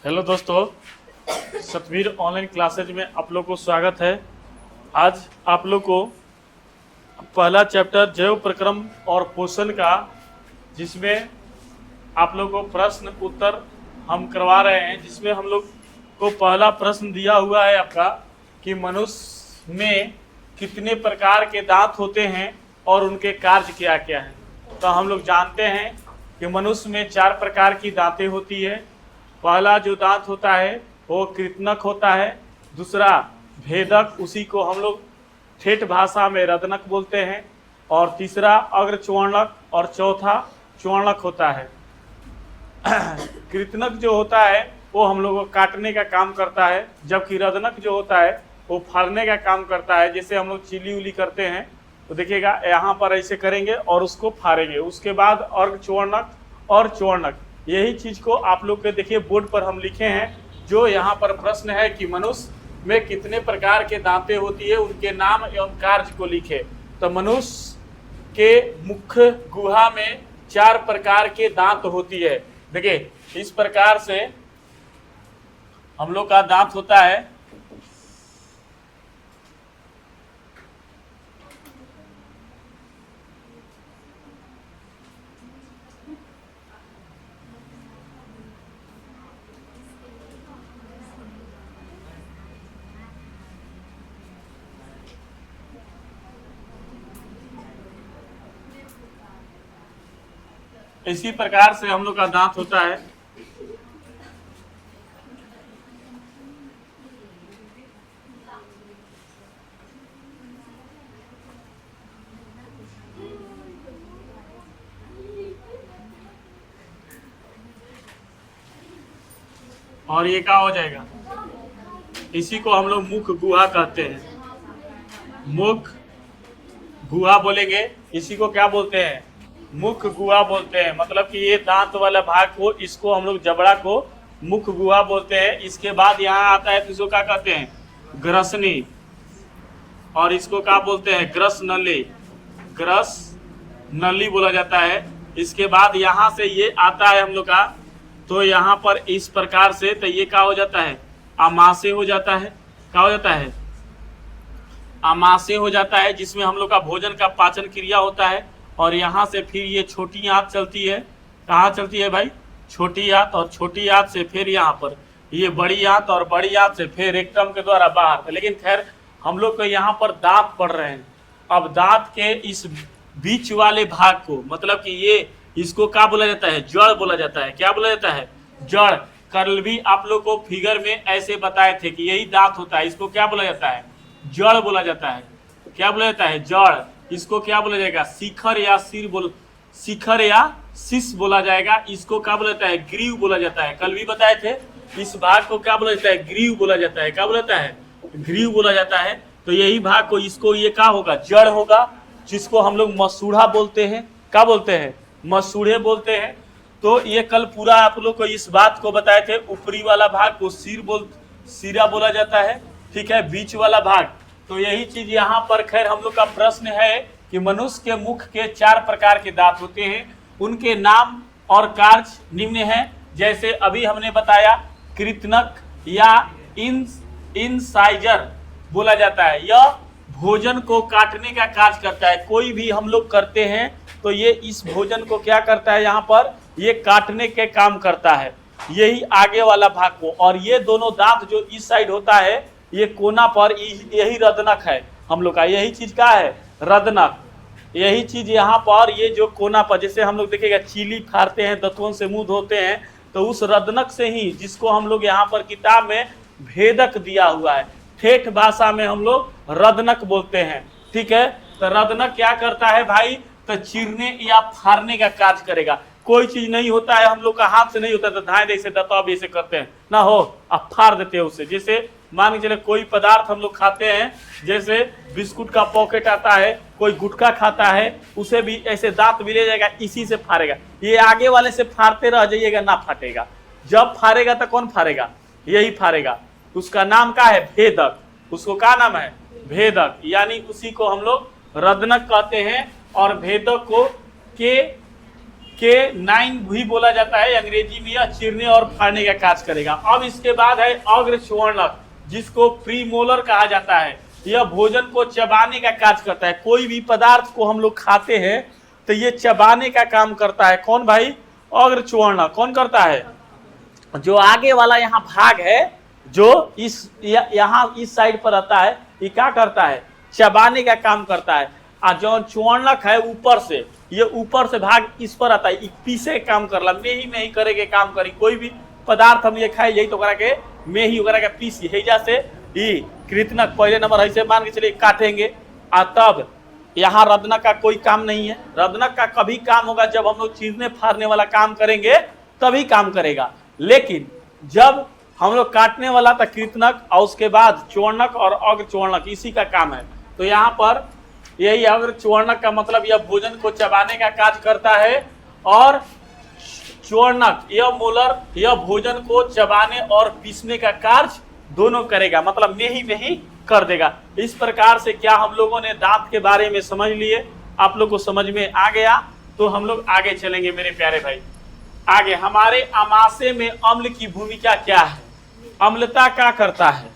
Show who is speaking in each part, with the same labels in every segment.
Speaker 1: Hello दोस्तों, Satveer online classes में आप लोग को स्वागत है। आज आप लोग को पहला चैप्टर जैव प्रक्रम और पोषण का, जिसमें आप लोग को प्रश्न उत्तर हम करवा रहे हैं, जिसमें हम लोग को पहला प्रश्न दिया हुआ है आपका कि मनुष्य में कितने प्रकार के दांत होते हैं और उनके कार्य क्या क्या हैं। तो हम लोग जानते हैं कि मनुष्य में 4 प्रकार की दांतें होती है। पहला जो दांत होता है वो कृतनक होता है, दूसरा भेदक, उसी को हम लोग ठेठ भाषा में रदनक बोलते हैं, और तीसरा अग्रच्वर्णक और चौथा च्वर्णक होता है। कृतनक जो होता है वो हम लोग को काटने का काम करता है, जबकि रदनक जो होता है वो फाड़ने का काम करता है। जैसे हम लोग चिली उली करते हैं तो देखिएगा यहाँ पर ऐसे करेंगे और उसको फाड़ेंगे। उसके बाद अर्धच्वर्णक और च्वर्णक, यही चीज को आप लोग के देखिए बोर्ड पर हम लिखे हैं। जो यहाँ पर प्रश्न है कि मनुष्य में कितने प्रकार के दांतें होती है, उनके नाम एवं कार्य को लिखे। तो मनुष्य के मुख्य गुहा में 4 प्रकार के दांत होती है। देखिए इस प्रकार से हम लोग का दांत होता है। इसी प्रकार से हम लोग का दांत होता है। और ये क्या हो जाएगा, इसी को हम लोग मुख गुहा कहते हैं। मुख गुहा बोलेंगे, इसी को क्या बोलते हैं, मुख गुहा बोलते हैं। मतलब कि ये दांत वाला भाग को, इसको हम लोग जबड़ा को मुख गुहा बोलते हैं। इसके बाद यहाँ आता है तो इसको क्या कहते हैं, ग्रसनी, और इसको क्या बोलते हैं, ग्रस नली, ग्रस नली बोला जाता है। इसके बाद यहाँ से ये आता है हम लोग का, तो यहाँ पर इस प्रकार से, तो ये क्या हो जाता है, आमाशय हो जाता है। क्या हो जाता है, आमाशय हो जाता है, जिसमें हम लोग का भोजन का पाचन क्रिया होता है। और यहाँ से फिर ये छोटी आंत चलती है। कहाँ चलती है भाई, छोटी आंत, और छोटी आंत से फिर यहाँ पर ये बड़ी आंत, और बड़ी आंत से फिर रेक्टम के द्वारा बाहर। लेकिन खैर हम लोग को यहाँ पर दांत पड़ रहे हैं। अब दांत के इस बीच वाले भाग को, मतलब कि ये, इसको क्या बोला जाता है, जड़ बोला जाता है। क्या बोला जाता है, जड़। कल भी आप लोग को फिगर में ऐसे बताए थे कि यही दांत होता है, इसको क्या बोला जाता है, जड़ बोला जाता है। क्या बोला जाता है, जड़। इसको क्या बोला जाएगा, शिखर या सिर शिखर या शीश बोला जाएगा। इसको क्या बोला जाता है, ग्रीव बोला जाता है। कल भी बताए थे इस भाग को क्या बोला जाता है, ग्रीव बोला जाता है। क्या बोला जाता है, ग्रीव बोला जाता है। तो यही भाग को, इसको ये क्या होगा, जड़ होगा, जिसको हम लोग मसूड़ा बोलते हैं। क्या बोलते हैं, मसूड़े बोलते हैं। तो ये कल पूरा आप लोग को इस बात को बताए थे। ऊपरी वाला भाग को सिरा बोला जाता है, ठीक है, बीच वाला भाग। तो यही चीज यहाँ पर, खैर हम लोग का प्रश्न है कि मनुष्य के मुख के 4 प्रकार के दांत होते हैं, उनके नाम और कार्य निम्न हैं। जैसे अभी हमने बताया, कृतनक या इंसाइजर बोला जाता है। यह भोजन को काटने का कार्य करता है। कोई भी हम लोग करते हैं तो ये इस भोजन को क्या करता है, यहाँ पर ये काटने के काम करता है, यही आगे वाला भाग को। और ये दोनों दांत जो इस साइड होता है, ये कोना पर, यही रदनक है हम लोग का। यही चीज क्या है, रदनक। यही चीज यहाँ पर, ये जो कोना पर, जैसे हम लोग देखेगा चीली फाड़ते हैं, दांतों से मुंह धोते हैं, तो उस रदनक से ही, जिसको हम लोग यहाँ पर किताब में भेदक दिया हुआ है, ठेठ भाषा में हम लोग रदनक बोलते हैं, ठीक है। तो रदनक क्या करता है भाई, तो चीरने या फाड़ने का कार्य करेगा। कोई चीज नहीं होता है हम लोग का, हाथ से नहीं होता, तो धाए जैसे दताव ऐसे करते हैं ना, हो अब फाड़ देते हैं उसे। जैसे मान के चले कोई पदार्थ हम लोग खाते हैं, जैसे बिस्कुट का पॉकेट आता है, कोई गुटखा खाता है, उसे भी ऐसे दांत भी ले जाएगा, इसी से फाड़ेगा। ये आगे वाले से फाड़ते रह जाइएगा, ना फाटेगा। जब फाड़ेगा तो कौन फाड़ेगा, यही फाड़ेगा। उसका नाम क्या है, भेदक। उसको क्या नाम है, भेदक, यानी उसी को हम लोग रदनक कहते हैं। और भेदक को K9 भी बोला जाता है अंग्रेजी में, यह चीरने और फाड़ने का कार्य करेगा। अब इसके बाद है अग्रच्वर्णक, जिसको प्रीमोलर कहा जाता है। यह भोजन को चबाने का कार्य करता है। कोई भी पदार्थ को हम लोग खाते हैं तो ये चबाने का काम करता है। कौन भाई? अग्रच्वर्णक। कौन करता है? जो आगे वाला यहाँ भाग है, जो यहाँ इस साइड पर आता है, ये क्या करता है? चबाने का काम करता है। और जो च्वर्णक है ऊपर से, ये ऊपर से भाग इस पर आता है, पीसे काम करला, में ही करे के काम करी। कोई भी पदार्थ हम ये खाए यही तो करा के में ही ओकरा के पीसी हैजा से ई कृतनक पहले नंबर ऐसे मान के चलिए काटेंगे। और तब यहाँ रदनक का कोई काम नहीं है। रदनक का कभी काम होगा जब हम लोग चीरने फाड़ने वाला काम करेंगे तभी काम करेगा। लेकिन जब हम लोग काटने वाला था कृतनक, और उसके बाद च्वर्णक और अग्रच्वर्णक, इसी का काम है। तो यहाँ पर यही अग्रच्वर्णक का मतलब यह भोजन को चबाने का कार्य करता है, और च्वर्णक यह मोलर यह भोजन को चबाने और पीसने का कार्य दोनों करेगा, मतलब में ही कर देगा। इस प्रकार से क्या हम लोगों ने दांत के बारे में समझ लिए? आप लोग को समझ में आ गया? तो हम लोग आगे चलेंगे मेरे प्यारे भाई। आगे हमारे आमाशय में अम्ल की भूमिका क्या है? अम्लता क्या करता है?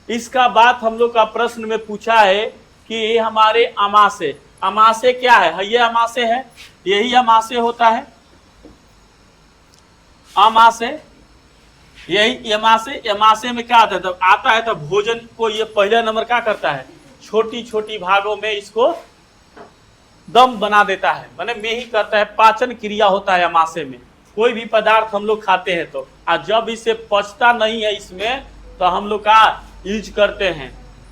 Speaker 1: इसका बात हम लोग का प्रश्न में पूछा है कि हमारे आमाशय क्या है? ये आमाशय है, यही आमाशय होता है। आमाशय यही आमाशय में क्या आता है? तो भोजन को ये पहले नंबर क्या करता है? छोटी छोटी भागों में इसको दम बना देता है, माने में ही करता है। पाचन क्रिया होता है आमाशय में। कोई भी पदार्थ हम लोग खाते हैं तो जब इसे पचता नहीं है इसमें, तो हम लोग का यूज करते हैं,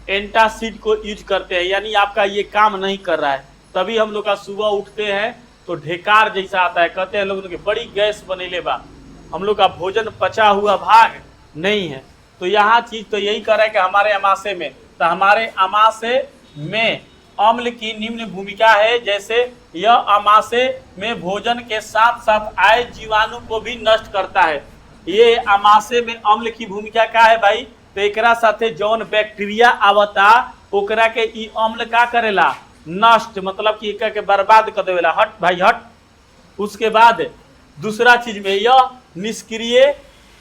Speaker 1: एंटासिड को यूज करते हैं। यानी आपका ये काम नहीं कर रहा है, तभी हम लोग का सुबह उठते हैं तो ढेकार जैसा आता है। कहते हैं लोग बड़ी गैस बनेले बा, हम लोग का भोजन पचा हुआ भाग नहीं है। तो यहाँ चीज तो यही कर रहा है कि हमारे आमाशय में, तो हमारे आमाशय में अम्ल की निम्न भूमिका है। जैसे यह आमाशय में भोजन के साथ साथ आए जीवाणु को भी नष्ट करता है। ये आमाशय में अम्ल की भूमिका क्या है भाई? तो एकरा साथे जौन बैक्टीरिया आवता ओकरा के ई अम्ल का करेला? नष्ट, मतलब कि एका के बर्बाद कर देवेला। हट भाई हट। उसके बाद दूसरा चीज में यह निष्क्रिय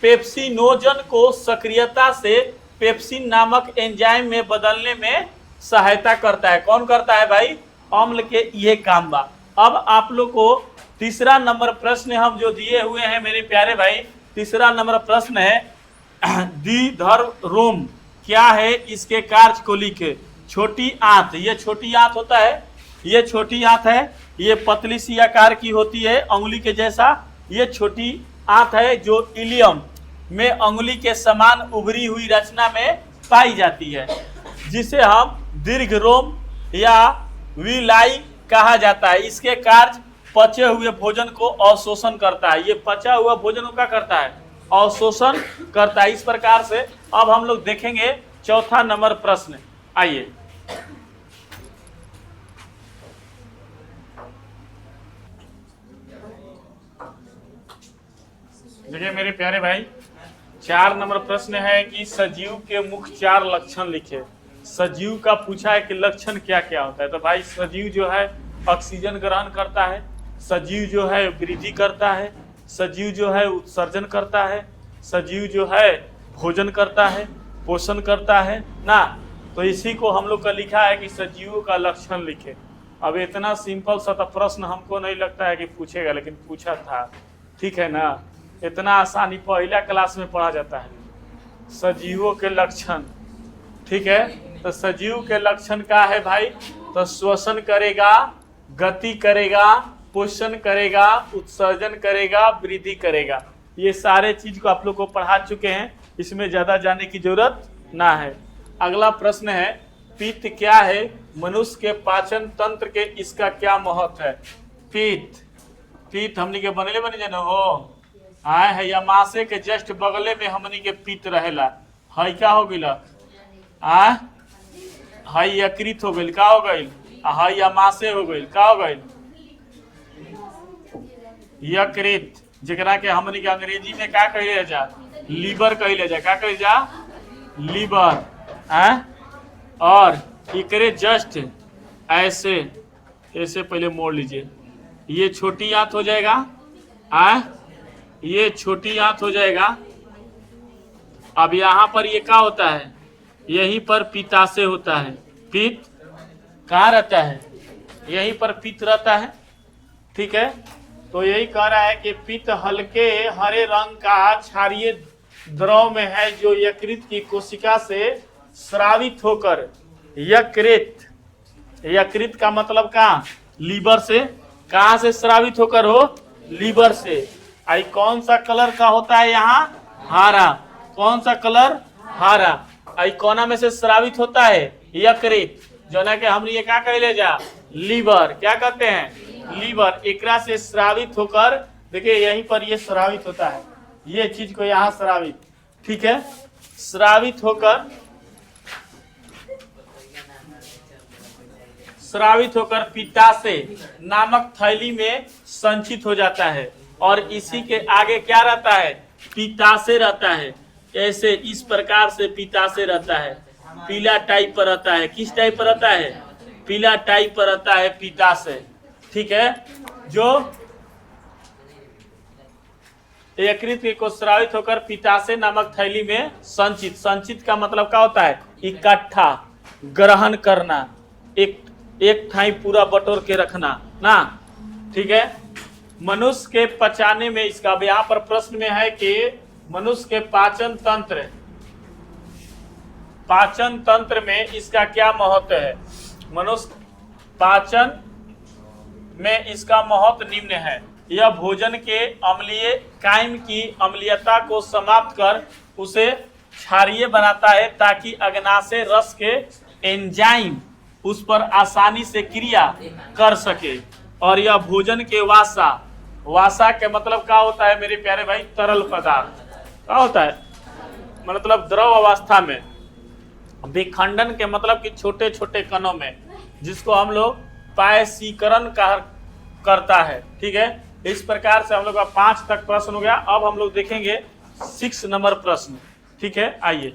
Speaker 1: पेप्सिनोजन को सक्रियता से पेप्सिन नामक एंजाइम में बदलने में सहायता करता है। कौन करता है भाई? अम्ल के ये काम बा। अब आप लोग को तीसरा नंबर प्रश्न हम जो दिए हुए हैं मेरे प्यारे भाई, तीसरा नंबर प्रश्न है द्विध्रुव रोम क्या है? इसके कार्य को लिखे। छोटी आंत, ये छोटी आंत होता है, ये छोटी आंत है, ये पतली सी आकार की होती है अंगुली के जैसा। ये छोटी आंत है जो इलियम में अंगुली के समान उभरी हुई रचना में पाई जाती है, जिसे हम दीर्घ रोम या विलाई कहा जाता है। इसके कार्य पचे हुए भोजन को अवशोषण करता है। ये पचा हुआ भोजन को क्या करता है? अवशोषण करता है। इस प्रकार से अब हम लोग देखेंगे चौथा नंबर प्रश्न। आइए देखिए मेरे प्यारे भाई, 4 नंबर प्रश्न है कि सजीव के मुख्य 4 लक्षण लिखे। सजीव का पूछा है कि लक्षण क्या क्या होता है। तो भाई सजीव जो है ऑक्सीजन ग्रहण करता है, सजीव जो है वृद्धि करता है, सजीव जो है उत्सर्जन करता है, सजीव जो है भोजन करता है, पोषण करता है ना। तो इसी को हम लोग का लिखा है कि सजीवों का लक्षण लिखे। अब इतना सिंपल सा तो प्रश्न हमको नहीं लगता है कि पूछेगा, लेकिन पूछा था, ठीक है ना। इतना आसानी पहला क्लास में पढ़ा जाता है, सजीवों के लक्षण, ठीक है। तो सजीव के लक्षण क्या है भाई? तो श्वसन करेगा, गति करेगा, पोषण करेगा, उत्सर्जन करेगा, वृद्धि करेगा। ये सारे चीज को आप लोग को पढ़ा चुके हैं, इसमें ज्यादा जाने की जरूरत ना है। अगला प्रश्न है पित्त क्या है? मनुष्य के पाचन तंत्र के इसका क्या महत्व है? पित्त हमनी के बनले बने जानो हो आए है आमाशय के जस्ट बगले में हमनी के पित्त रहेला। है क्या हो गइल? है यकृत हो गइल, का हो गइल? है आमाशय हो गइल, का हो गइल? यकृत, जेकरा के हमनी के अंग्रेजी में का कहले जा? लीवर कहले जा। का कहले जा? लीवर। और इकरे जस्ट ऐसे पहले मोड़ लीजिए, ये छोटी आंत हो जाएगा, ये छोटी आंत हो जाएगा। अब यहाँ पर ये क्या होता है, यहीं पर पित्ताशय होता है। पित्त कहाँ रहता है, यहीं पर पित्त रहता है। ठीक है, तो यही कह रहा है कि पित्त हल्के हरे रंग का क्षारीय द्रव में है जो यकृत की कोशिका से स्रावित होकर यकृत, यकृत का मतलब कहाँ, लीवर से, कहाँ से स्रावित होकर हो, लीवर से। आई कौन सा कलर का होता है यहाँ, हरा। कौन सा कलर, हरा। आई कोना में से स्रावित होता है यकृत, जो ना कि हम ये क्या कह ले जा, लीवर, क्या कहते हैं, लीवर। एकरा से स्रावित होकर, देखिए यहीं पर ये स्रावित होता है, ये चीज को यहाँ स्रावित, ठीक है, स्रावित होकर, स्रावित होकर पित्ताशय नामक थैली में संचित हो जाता है। और इसी के आगे क्या रहता है, पित्ताशय रहता है। ऐसे इस प्रकार से पित्ताशय रहता है, पीला टाइप पर रहता है। किस टाइप पर रहता है, पीला टाइप पर रहता है पित्ताशय। ठीक है, जो यकृत को स्रावित होकर पित्ताशय नामक थैली में संचित, संचित का मतलब क्या होता है, इकट्ठा, ग्रहण करना, एक ठाई पूरा बटोर के रखना ना। ठीक है, मनुष्य के पचाने में, इसका यहाँ पर प्रश्न में है कि मनुष्य के पाचन तंत्र में इसका क्या महत्व है। मनुष्य पाचन में इसका महत्व निम्न है। यह भोजन के अम्लीय कायम की अम्लीयता को समाप्त कर उसे क्षारीय बनाता है ताकि अग्नाशय रस के एंजाइम उस पर आसानी से क्रिया कर सके। और यह भोजन के वासा, वासा के मतलब क्या होता है मेरे प्यारे भाई, तरल पदार्थ। क्या होता है, मतलब द्रव अवस्था में। विखंडन के मतलब कि छोटे छोटे कणों में, जिसको हम लोग पायसीकरण करता है। ठीक है, इस प्रकार से हम लोग का 5 तक प्रश्न हो गया। अब हम लोग देखेंगे 6 नंबर प्रश्न। ठीक है, आइए।